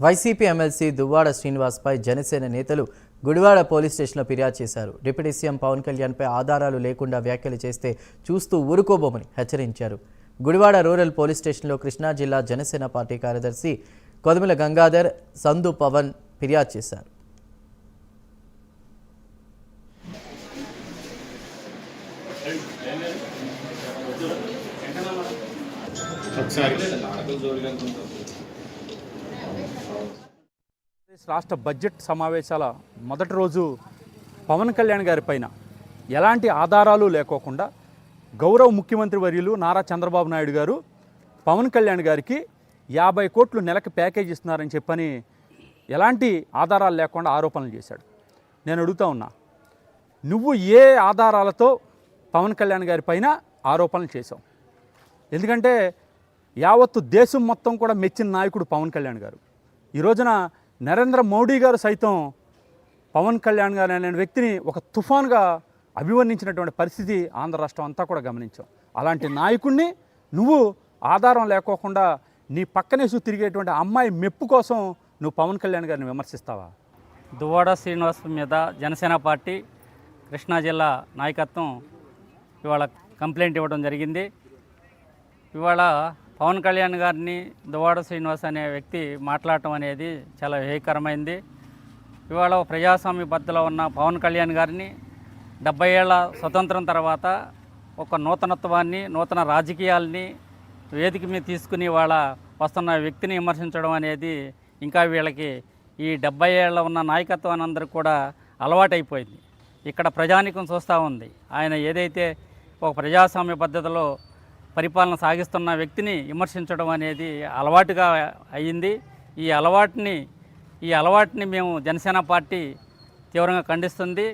YCP MLC Duvvada శ్రీనివాస్పై Janasena నేతలు Gudivada police స్టేషన్లో ఫిర్యాదు చేశారు. డిప్యూటీ సీఎం పవన్ కళ్యాణ్పై ఆధారాలు లేకుండా వ్యాఖ్యలు చేస్తే చూస్తూ ఊరుకోబోమని హెచ్చరించారు. గుడివాడ రూరల్ పోలీస్ స్టేషన్లో కృష్ణా జిల్లా జనసేన పార్టీ కార్యదర్శి కొదమిల గంగాధర్, సందు పవన్ ఫిర్యాదు చేశారు. రాష్ట్ర బడ్జెట్ సమావేశాల మొదటి రోజు పవన్ కళ్యాణ్ గారి పైన ఎలాంటి ఆధారాలు లేకోకుండా గౌరవ ముఖ్యమంత్రి వర్యులు నారా చంద్రబాబు నాయుడు గారు పవన్ కళ్యాణ్ గారికి 50 కోట్లు నెలకు ప్యాకేజ్ ఇస్తున్నారని చెప్పని ఎలాంటి ఆధారాలు లేకుండా ఆరోపణలు చేశాడు. నేను అడుగుతా ఉన్నా, నువ్వు ఏ ఆధారాలతో పవన్ కళ్యాణ్ గారి పైన ఆరోపణలు చేశావు? ఎందుకంటే యావత్తు దేశం మొత్తం కూడా మెచ్చిన నాయకుడు పవన్ కళ్యాణ్ గారు. ఈ రోజున నరేంద్ర మోడీ గారు సైతం పవన్ కళ్యాణ్ గారు అనే వ్యక్తిని ఒక తుఫాన్గా అభివర్ణించినటువంటి పరిస్థితి ఆంధ్ర రాష్ట్రం అంతా కూడా గమనించాం. అలాంటి నాయకుడిని నువ్వు ఆధారం లేకోకుండా నీ పక్కనేసు తిరిగేటువంటి అమ్మాయి మెప్పు కోసం నువ్వు పవన్ కళ్యాణ్ గారిని విమర్శిస్తావా? దువ్వాడ శ్రీనివాస్ మీద జనసేన పార్టీ కృష్ణా జిల్లా నాయకత్వం ఇవాళ కంప్లైంట్ ఇవ్వడం జరిగింది. ఇవాళ పవన్ కళ్యాణ్ గారిని దువ్వాడ శ్రీనివాస్ అనే వ్యక్తి మాట్లాడటం అనేది చాలా హేయకరమైంది. ఇవాళ ప్రజాస్వామ్య పద్ధతిలో ఉన్న పవన్ కళ్యాణ్ గారిని 70 ఏళ్ల స్వతంత్రం తర్వాత ఒక నూతనత్వాన్ని, నూతన రాజకీయాల్ని వేదిక మీద తీసుకుని వాళ్ళ వస్తున్న వ్యక్తిని విమర్శించడం అనేది ఇంకా వీళ్ళకి ఈ 70 ఏళ్ళ ఉన్న నాయకత్వాన్ని అందరికి కూడా అలవాటైపోయింది. ఇక్కడ ప్రజానీకం చూస్తూ ఉంది. ఆయన ఏదైతే ఒక ప్రజాస్వామ్య పద్ధతిలో పరిపాలన సాగిస్తున్న వ్యక్తిని విమర్శించడం అనేది అలవాటుగా అయ్యింది. ఈ అలవాటుని మేము జనసేన పార్టీ తీవ్రంగా ఖండిస్తుంది.